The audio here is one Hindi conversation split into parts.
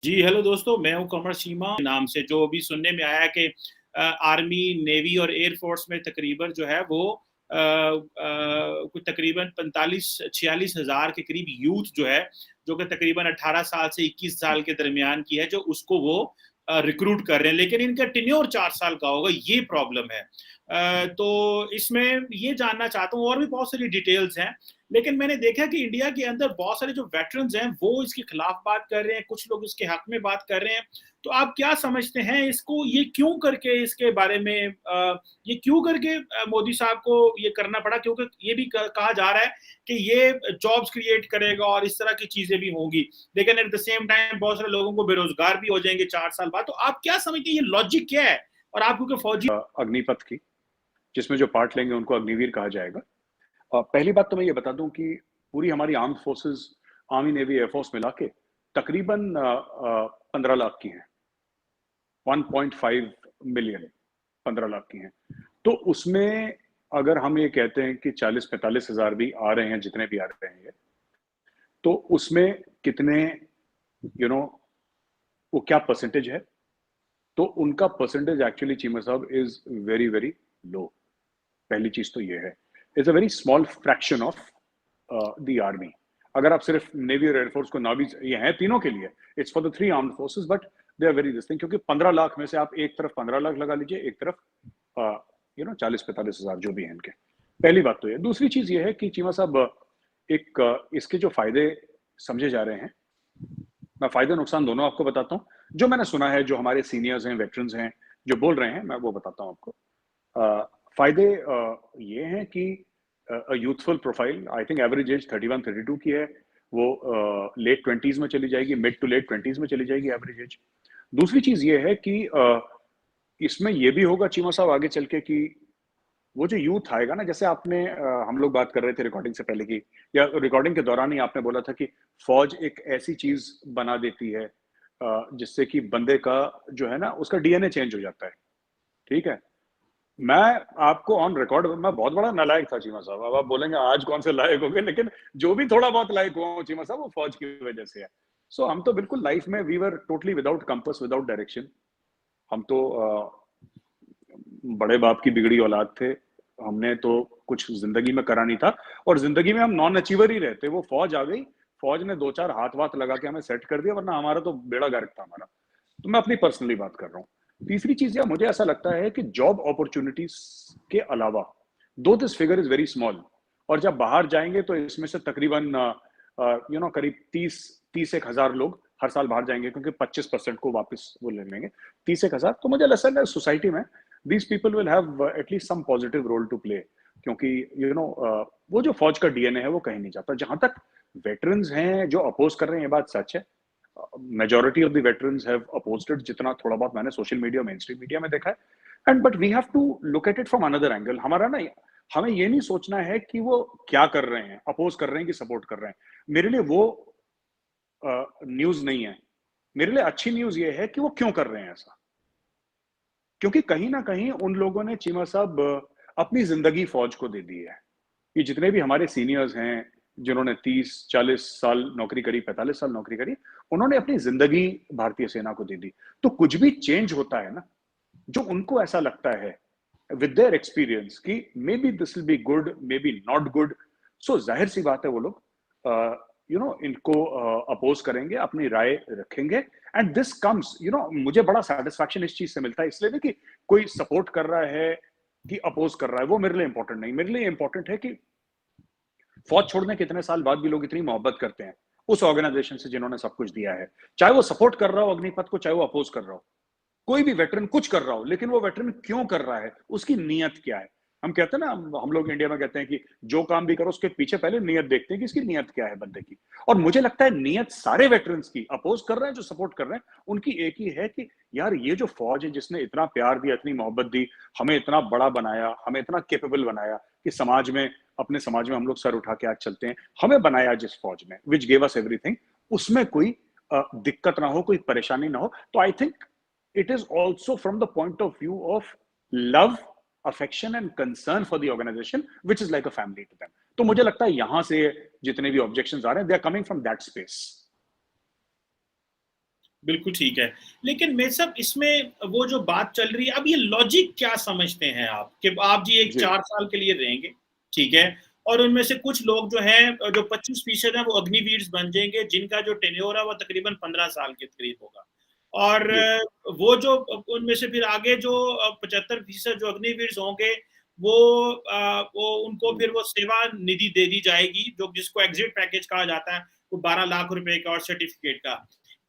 जी हेलो दोस्तों, मैं हूं कमर चीमा नाम से। जो अभी सुनने में आया कि आर्मी, नेवी और एयरफोर्स में तकरीबन जो है वो कुछ तकरीबन 45-46 हज़ार के करीब यूथ जो है, जो कि तकरीबन 18 साल से 21 साल के दरमियान की है, जो उसको वो रिक्रूट कर रहे हैं, लेकिन इनका टेन्योर 4 साल का होगा। ये प्रॉब्लम है। तो इसमें ये जानना चाहता हूँ, और भी बहुत सारी डिटेल्स हैं, लेकिन मैंने देखा कि इंडिया के अंदर बहुत सारे जो वेटरन्स हैं वो इसके खिलाफ बात कर रहे हैं, कुछ लोग इसके हक में बात कर रहे हैं। तो आप क्या समझते हैं इसको, ये क्यों करके इसके बारे में ये क्यों करके मोदी साहब को ये करना पड़ा? क्योंकि ये भी कहा जा रहा है कि ये जॉब्स क्रिएट करेगा और इस तरह की चीजें भी होंगी, लेकिन एट द सेम टाइम बहुत सारे लोगों को बेरोजगार भी हो जाएंगे 4 साल बाद। तो आप क्या समझते हैं, ये लॉजिक क्या है? और आप क्योंकि फौजी अग्निपथ की, जिसमें जो पार्ट लेंगे उनको अग्निवीर कहा जाएगा। पहली बात तो मैं ये बता दूं कि पूरी हमारी arm forces, army, navy, air force मिला के तकरीबन 15 लाख की हैं। 1.5 मिलियन 15 लाख की हैं। तो उसमें अगर हम ये कहते हैं कि 40-45 हजार भी आ रहे हैं, जितने भी आ रहे हैं, तो उसमें कितने वो क्या परसेंटेज है? तो उनका परसेंटेज एक्चुअली, चीमा साहब, इज वेरी वेरी लो। पहली चीज तो ये है, it's a very small fraction of the army. अगर आप सिर्फ नेवी और एयरफोर्स को, नावी ये है तीनों के लिए, it's for the 3 armed forces, but they are very distinct. क्योंकि 15 लाख में से आप एक तरफ 15 लाख लगा लीजिए, एक तरफ 40-45 हजार जो भी है इनके। पहली बात तो ये। दूसरी चीज ये है कि चीमा साहब, इसके जो फायदे समझे जा रहे हैं, मैं फायदे नुकसान दोनों आपको बताता हूँ। जो मैंने सुना है, जो हमारे सीनियर्स हैं, वेटरन्स हैं, जो बोल रहे हैं, मैं वो बताता हूँ आपको। फायदे ये हैं कि youthful profile, I think average age 31-32 की है, वो लेट 20s में चली जाएगी, मिड टू लेट 20s में चली जाएगी एवरेज एज। दूसरी चीज ये है कि इसमें ये भी होगा चीमा साहब आगे चल के कि वो जो यूथ आएगा ना, जैसे आपने हम लोग बात कर रहे थे रिकॉर्डिंग से पहले की, या रिकॉर्डिंग के दौरान ही आपने बोला था कि फौज एक ऐसी चीज बना देती है जिससे कि बंदे का जो है ना, उसका डीएनए चेंज हो जाता है। ठीक है, मैं आपको ऑन रिकॉर्ड, मैं बहुत बड़ा नालायक था चीमा साहब। अब आप बोलेंगे आज कौन से लायक हो गए, लेकिन जो भी थोड़ा बहुत लायक हुआ हूं चीमा साहब, वो फौज की वजह से है। सो हम तो बिल्कुल लाइफ में we were totally without compass, without direction. हम तो बड़े बाप की बिगड़ी औलाद थे। हमने तो कुछ जिंदगी में करा नहीं था, और जिंदगी में हम नॉन अचीवर ही रहते। वो फौज आ गई, फौज ने 2-4 हाथ वाथ लगा के हमें सेट कर दिया, वरना हमारा तो बेड़ा गर्क था हमारा। तो मैं अपनी पर्सनली बात कर रहा हूँ। तीसरी चीज, यह मुझे ऐसा लगता है कि जॉब अपॉर्चुनिटीज के अलावा, दो this figure is very small, और जब बाहर जाएंगे तो इसमें से तकरीबन करीब 30 हजार लोग हर साल बाहर जाएंगे, क्योंकि 25% को वापस वो ले लेंगे। 30 हजार, तो मुझे लगता है सोसाइटी में these people will have at least some positive role to play, क्योंकि वो जो फौज का डीएनए है वो कहीं नहीं जाता। जहां तक वेटरन्स हैं जो अपोज कर रहे हैं, ये बात सच है। Majority of the veterans have opposed it, जितना थोड़ा बहुत मैंने social media, mainstream media में देखा है। And but we have to look at it from another angle. हमारा ना, हमें ये नहीं सोचना है कि वो क्या कर रहे हैं, अपोज कर रहे हैं कि सपोर्ट कर रहे हैं। मेरे लिए वो न्यूज नहीं है। मेरे लिए अच्छी न्यूज ये है कि वो क्यों कर रहे हैं ऐसा। क्योंकि कहीं ना कहीं उन लोगों ने, चीमा साहब, अपनी जिंदगी फौज को दे दी है। ये जितने भी हमारे सीनियर्स हैं, जिन्होंने 30-40 साल नौकरी करी, 45 साल नौकरी करी, उन्होंने अपनी जिंदगी भारतीय सेना को दे दी। तो कुछ भी चेंज होता है ना, जो उनको ऐसा लगता है विद देयर एक्सपीरियंस कि maybe this will be good, maybe not good, so जाहिर सी बात है वो लोग इनको अपोज करेंगे, अपनी राय रखेंगे। एंड दिस कम्स, मुझे बड़ा सेटिस्फैक्शन इस चीज से मिलता है। इसलिए नहीं कि कोई सपोर्ट कर रहा है कि अपोज कर रहा है, वो मेरे लिए इंपॉर्टेंट नहीं। मेरे लिए इंपॉर्टेंट है कि फौज छोड़ने के इतने साल बाद भी लोग इतनी मोहब्बत करते हैं उस ऑर्गेनाइजेशन से जिन्होंने सब कुछ दिया है। चाहे वो सपोर्ट कर रहा हो अग्निपथ को, चाहे वो अपोज कर रहा हो, कोई भी वेटरन कुछ कर रहा हो, लेकिन वो वेटरन क्यों कर रहा है, उसकी नीयत क्या है। हम कहते हैं ना, हम लोग इंडिया में कहते हैं कि जो काम भी करो उसके पीछे पहले नीयत देखते हैं कि इसकी नीयत क्या है बंदे की। और मुझे लगता है नीयत सारे वेटरन्स की, अपोज कर रहे हैं जो सपोर्ट कर रहे हैं, उनकी एक ही है कि यार ये जो फौज है जिसने इतना प्यार दिया, इतनी मोहब्बत दी, हमें इतना बड़ा बनाया, हमें इतना केपेबल बनाया कि समाज में, अपने समाज में हम लोग सर उठा के आज चलते हैं, हमें बनाया जिस फौज ने, विच गेव अस एवरीथिंग, उसमें कोई दिक्कत ना हो, कोई परेशानी ना हो। तो I think it is also from the point of view of love, affection and concern for the organization, which is like a family to them. तो मुझे लगता है यहां से जितने भी ऑब्जेक्शंस आ रहे हैं, they are coming from that space. बिल्कुल ठीक है। लेकिन मेरे साहब इसमें वो जो बात चल रही है, अब ये लॉजिक क्या समझते हैं आप? कि आप जी एक जी 4 साल के लिए रहेंगे, ठीक है? और उनमें से कुछ लोग जो हैं जो 25% हैं वो अग्निवीर बन जाएँगे, जिनका जो टेन्योर है वो तकरीबन 15 साल के करीब होगा। और जी वो जो उनमें से फिर आगे जो 75% जो अग्निवीर होंगे, वो वो उनको फिर वो सेवा निधि दे दी जाएगी, जो जिसको एग्जिट पैकेज कहा जाता है, वो 12 लाख रुपए का और सर्टिफिकेट का।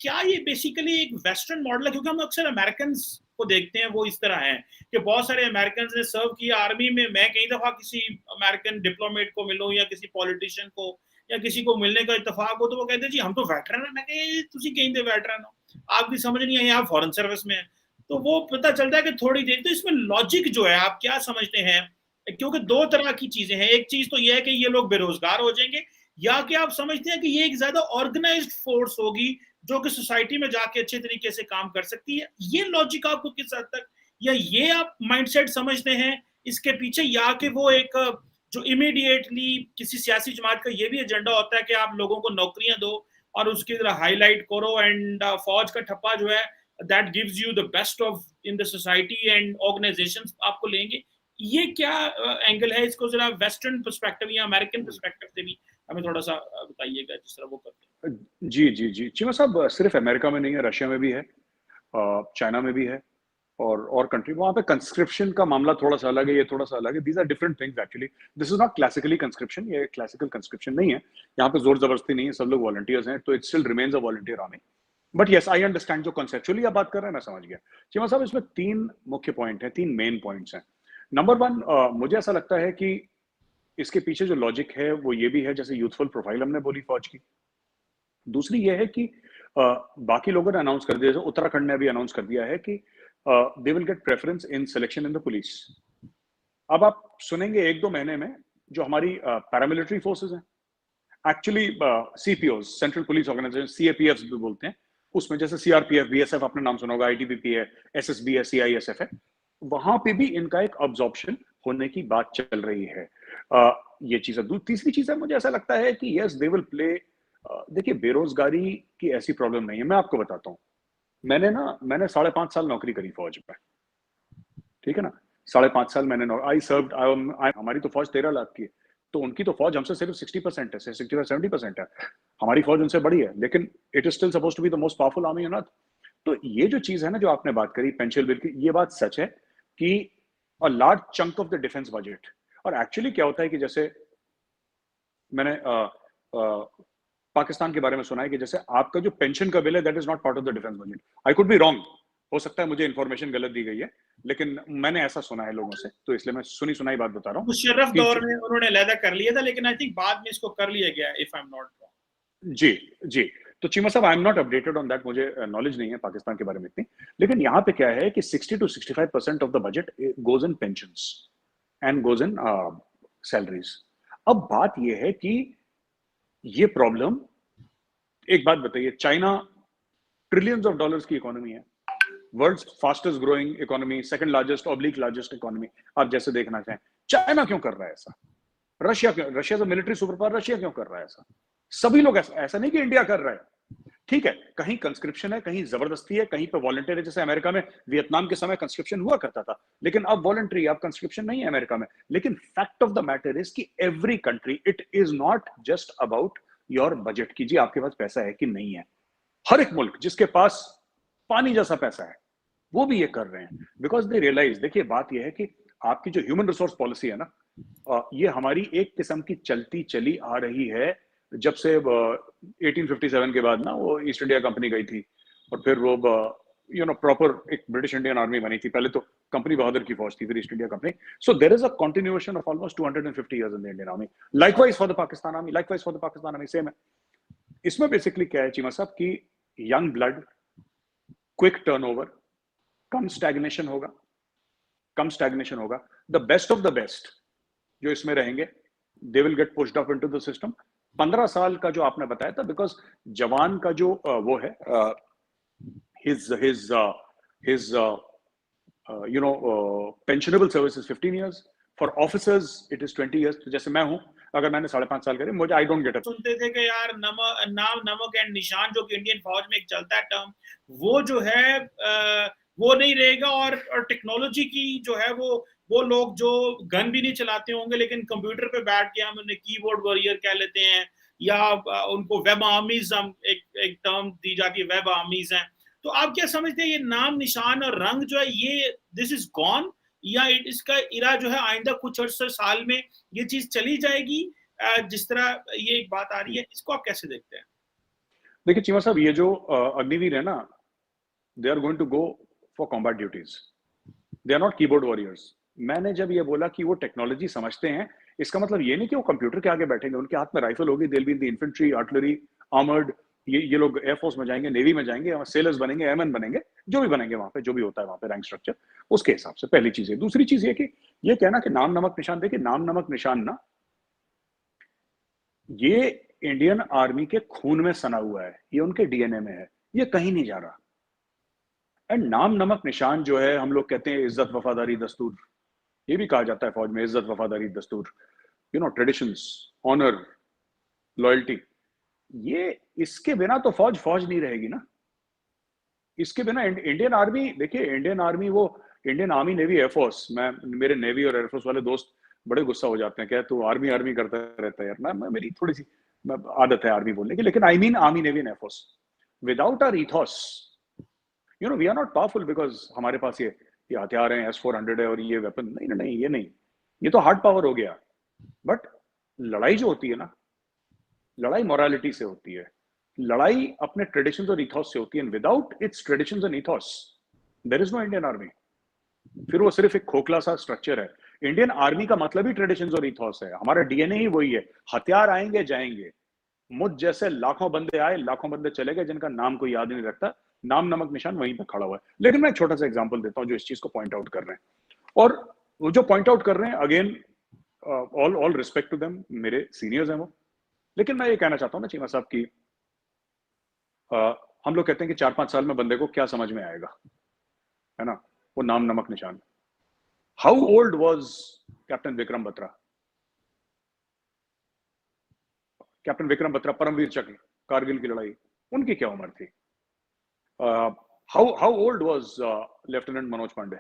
क्या ये बेसिकली एक वेस्टर्न मॉडल है? क्योंकि हम अक्सर अमेरिकन को देखते हैं वो इस तरह है कि बहुत सारे अमेरिकन ने सर्व किया आर्मी में। मैं कई दफा किसी अमेरिकन डिप्लोमेट को मिलूं या किसी पॉलिटिशियन को या किसी को मिलने का इत्तेफाक हो तो वो कहते हैं जी हम तो वेटरन है। मैं तुसी कहीं वेटरन हो, आपकी समझ नहीं आई, आप फॉरेन सर्विस में है। तो वो पता चलता है कि थोड़ी देर तो इसमें लॉजिक जो है आप क्या समझते हैं? क्योंकि दो तरह की चीजें हैं। एक चीज तो यह है कि ये लोग बेरोजगार हो जाएंगे, या कि आप समझते हैं कि ये एक ज्यादा ऑर्गेनाइज्ड फोर्स होगी जो कि सोसाइटी में जाके अच्छे तरीके से काम कर सकती है। ये लॉजिक आपको किस हद तक, या ये आप माइंडसेट समझते हैं इसके पीछे, या कि वो एक जो इमीडिएटली किसी सियासी जमात का ये भी एजेंडा होता है कि आप लोगों को नौकरियां दो और उसकी तरह हाईलाइट करो एंड फौज का ठप्पा जो है that gives you the best of in the society and organisations आपको लेंगे। ये क्या एंगल है? इसको जरा वेस्टर्न पर्सपेक्टिव या अमेरिकन पर्सपेक्टिव से भी हमें थोड़ा सा बताइएगा जिस तरह वो करते हैं। जी जी जी चीमा साहब, सिर्फ अमेरिका में नहीं है, रशिया में भी है, चाइना में भी है, और कंट्री वहाँ पे कंस्क्रिप्शन का मामला थोड़ा सा अलग है, ये थोड़ा सा अलग है। These are different things actually. This is not classically conscription, ये क्लासिकल कंस्क्रिप्शन नहीं है। यहाँ पे जोर जबरदस्ती नहीं है, सब लोग वॉलंटियर्स हैं, तो it still remains a volunteer army. But yes, I understand जो कंसेप्चुअली आप बात कर रहे हैं, मैं समझ गया। चीमा साहब, इसमें तीन मुख्य पॉइंट हैं, तीन मेन पॉइंट्स हैं। नंबर वन, मुझे ऐसा लगता है कि इसके पीछे जो लॉजिक है वो ये भी है, जैसे यूथफुल प्रोफाइल हमने बोली फौज की। दूसरी ये है कि बाकी लोगों ने अनाउंस कर दिया, जैसे उत्तराखंड ने भी अनाउंस कर दिया है कि they will get preference in selection in the police. अब आप सुनेंगे एक दो महीने में जो हमारी पैरामिलिट्री फोर्सेस हैं, actually CPO, central police organisation, CAPF भी बोलते हैं, उसमें जैसे सीआरपीएफ, बीएसएफ, आपने नाम सुना होगा, आईटीबीपी है, एसएसबी है, सीआईएसएफ है, वहां पे भी इनका एक अब्जॉर्प्शन होने की बात चल रही है। ये चीज है। तीसरी चीज है, मुझे ऐसा लगता है कि यस दे विल प्ले। देखिए, बेरोजगारी की ऐसी प्रॉब्लम नहीं है। मैं आपको बताता हूँ, मैंने 5.5 साल नौकरी करी फौज में, ठीक है ना। 5.5 साल मैंने आई सर्व। हमारी तो फौज 13 लाख की है, तो उनकी तो फौज हमसे सिर्फ 60% है, 65-70% है। हमारी फौज उनसे बड़ी है, लेकिन it is still suppose to be the most powerful army on earth. तो ये जो चीज है ना, जो आपने बात करी पेंशन बिल की, ये बात सच है कि a large chunk of the defence budget. और एक्चुअली क्या होता है कि जैसे मैंने पाकिस्तान के बारे में सुना है कि जैसे आपका जो पेंशन का बिल है, that is not part of the defence budget. I could be wrong, हो सकता है मुझे इन्फॉर्मेशन गलत दी गई है, लेकिन मैंने ऐसा सुना है लोगों से, तो इसलिए मैं सुनी सुनाई बात बता रहा हूँ मुशर्रफ कि दौर में उन्होंने अलहदा कर लिया था, लेकिन आई थिंक बाद में इसको कर लिया गया, if I am not wrong. जी जी। तो चीमा साहब, I am not updated on that, मुझे नॉलेज नहीं है पाकिस्तान के बारे में इतनी। लेकिन यहाँ पे क्या है कि 60-65% of the budget goes in pensions and goes in salaries. अब बात यह है कि ये प्रॉब्लम, एक बात बताइए, चाइना ट्रिलियंस ऑफ डॉलर्स की इकोनॉमी है, world's fastest growing economy, second largest oblique largest economy, आप जैसे देखना चाहें। चाइना क्यों कर रहा है ऐसा? रशिया से मिलिट्री सुपर पावर, रशिया क्यों कर रहा है ऐसा? सभी लोग ऐसा नहीं कि इंडिया कर रहा है। ठीक है, कहीं कंस्क्रिप्शन है, कहीं जबरदस्ती है, कहीं पे वॉलंटियर है। जैसे अमेरिका में वियतनाम के समय कंस्क्रिप्शन हुआ करता था, लेकिन अब वॉलंटरी, अब कंस्क्रिप्शन नहीं है अमेरिका में। लेकिन fact of the matter is कि every country, it is not just about your budget की जी आपके पास पैसा है कि नहीं है। हर एक मुल्क जिसके पास पानी जैसा पैसा है, वो भी ये कर रहे हैं, बिकॉज दे रियलाइज। देखिए, बात यह है कि आपकी जो ह्यूमन रिसोर्स पॉलिसी है ना, ये हमारी एक किस्म की चलती चली आ रही है जब से 1857 के बाद ना वो ईस्ट इंडिया कंपनी गई थी, और फिर वो प्रॉपर एक ब्रिटिश इंडियन आर्मी बनी थी। पहले तो कंपनी बहादुर की फौज थी, फिर East India Company. So there is a continuation of almost 250 years in the Indian army. Likewise for the Pakistan army, likewise for the Pakistan army, same है। इसमें बेसिकली क्या है चीमा साहब कि यंग ब्लड, क्विक टर्नओवर, कम स्टैग्नेशन होगा, कम स्टैग्नेशन होगा। The best of the best जो इसमें रहेंगे, they will get pushed up into the system. 15 साल का जो आपने बताया था, बिकॉज जवान का जो वो है, his pensionable service is 15 years. For officers it is 20 years. तो जैसे मैं हूं, अगर मैंने 5.5 साल करे, मुझे आई डोंट गेट इट। सुनते थे कि यार नाम नमक एंड निशान जो कि इंडियन फौज में एक चलता है टर्म, वो जो है वो नहीं रहेगा, और टेक्नोलॉजी की जो है वो लोग जो गन भी नहीं चलाते होंगे लेकिन कंप्यूटर पे बैठ के हम उन्हें कीबोर्ड वॉरियर कह लेते हैं, या उनको वेब आर्मीज, हम एक टर्म दी जाती है, वेब आर्मीज हैं। तो आप क्या समझते हैं ये नाम निशान और रंग जो है ये दिस इज गॉन, या इसका इरा जो है आइंदा कुछ अर्से साल में ये चीज चली जाएगी जिस तरह ये एक बात आ रही है, इसको आप कैसे देखते हैं? देखिए चीमा साहब, ये जो अग्निवीर है ना, they are going to go for combat duties, they are not keyboard warriors. मैंने जब ये बोला कि वो टेक्नोलॉजी समझते हैं, इसका मतलब ये नहीं कि वो कंप्यूटर के आगे बैठेंगे, उनके हाथ में राइफल होगी, they will be in the infantry, artillery, armoured. ये लोग एयरफोर्स में जाएंगे, नेवी में जाएंगे, सेलर्स बनेंगे, एयरमैन बनेंगे, जो भी बनेंगे वहां पे, जो भी होता है वहां पे रैंक स्ट्रक्चर, उसके हिसाब से। पहली चीज है। दूसरी चीज ये कि ये कहना कि नाम नमक निशान, देखिए नाम नमक निशान ना, ये इंडियन आर्मी के खून में सना हुआ है, ये उनके डीएनए में है, ये कहीं नहीं जा रहा। एंड नाम नमक निशान जो है, हम लोग कहते हैं इज्जत वफादारी दस्तूर, ये भी कहा जाता है फौज में, इज्जत वफादारी दस्तूर, you know, traditions, honour, loyalty, ये इसके बिना तो फौज फौज नहीं रहेगी ना। इसके बिना इंडियन आर्मी, देखिए इंडियन आर्मी, वो इंडियन आर्मी, नेवी, एयरफोर्स, मैं, मेरे नेवी और एयरफोर्स वाले दोस्त बड़े गुस्सा हो जाते हैं, क्या तू आर्मी आर्मी करता रहता है यार। मैं मेरी थोड़ी सी आदत है आर्मी बोलने की, लेकिन I mean army, navy and air force. Without our ethos, you know, we are not powerful because हमारे पास ये हथियार हैं, S-400 है और ये वेपन, नहीं नहीं, ये नहीं, ये तो हार्ड पावर हो गया। बट लड़ाई जो होती है ना, लड़ाई मोरालिटी से होती है, लड़ाई अपने ट्रेडिशंस और इथॉस से होती है। Without its traditions and ethos, there is no Indian army. फिर वो सिर्फ एक खोखला सा स्ट्रक्चर है। इंडियन आर्मी का मतलब ही ट्रेडिशंस और इथॉस है, हमारा डीएनए ही वही है। हथियार आएंगे जाएंगे, मुझ जैसे लाखों बंदे आए, लाखों बंदे चले गए, जिनका नाम कोई याद नहीं रखता, नाम नमक निशान वहीं पे खड़ा हुआ है। लेकिन मैं एक छोटा सा एग्जांपल देता हूं जो इस चीज को पॉइंट आउट कर रहे हैं, और वो जो पॉइंट आउट कर रहे हैं, again all respect to them, मेरे सीनियर्स हैं वो। लेकिन मैं ये कहना चाहता हूं ना चीमा साहब की, हम लोग कहते हैं कि 4-5 साल में बंदे को क्या समझ में आएगा, है ना, वो नाम नमक निशान। How old was Captain Vikram Batra? Captain Vikram Batra, Paramvir Chakra, Kargil की लड़ाई, उनकी क्या उम्र थी? How old was Lieutenant Manoj Pandey?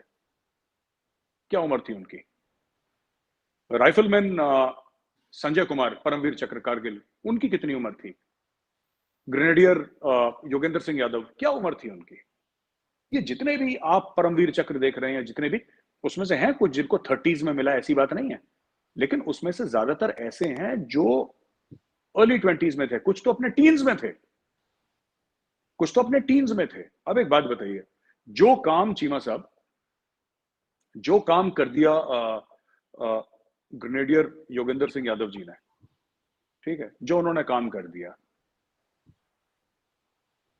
क्या उम्र थी उनकी? राइफलमैन संजय कुमार, परमवीर चक्र, कारगिल, उनकी कितनी उम्र थी? ग्रेनेडियर योगेंद्र सिंह यादव, क्या उम्र थी उनकी? ये जितने भी आप परमवीर चक्र देख रहे हैं, जितने भी, उसमें से हैं कुछ जिनको 30s में मिला, ऐसी बात नहीं है, लेकिन उसमें से ज्यादातर ऐसे हैं जो अर्ली 20s में थे, कुछ तो अपने टीन्स में थे, कुछ तो अपने टीन्स में थे। अब एक बात बताइए, जो काम चीमा साहब, जो काम कर दिया ग्रेनेडियर योगेंद्र सिंह यादव जी ने, ठीक है, जो उन्होंने काम कर दिया,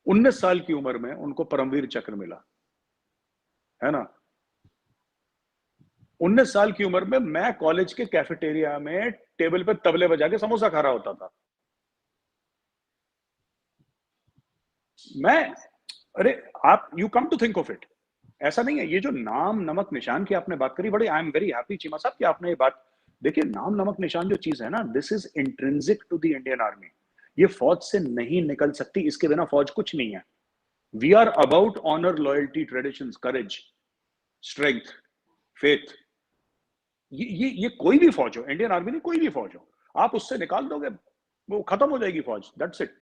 19 साल की उम्र में उनको परमवीर चक्र मिला, है ना। 19 साल की उम्र में मैं कॉलेज के कैफेटेरिया में टेबल पे तबले बजा के समोसा खा रहा होता था। मैं, अरे आप, you come to think of it, ऐसा नहीं है। ये जो नाम नमक निशान की आपने बात करी, बड़ी, I am very happy Cheema साहब कि आपने ये बात, देखिए नाम नमक निशान जो चीज है ना, this is intrinsic to the Indian army. ये फौज से नहीं निकल सकती, इसके बिना फौज कुछ नहीं है। We are about honour, loyalty, traditions, courage, strength, faith. ये कोई भी फौज हो, इंडियन आर्मी नहीं, कोई भी फौज हो, आप उससे निकाल दोगे, वो खत्म हो जाएगी फौज, दैट्स इट।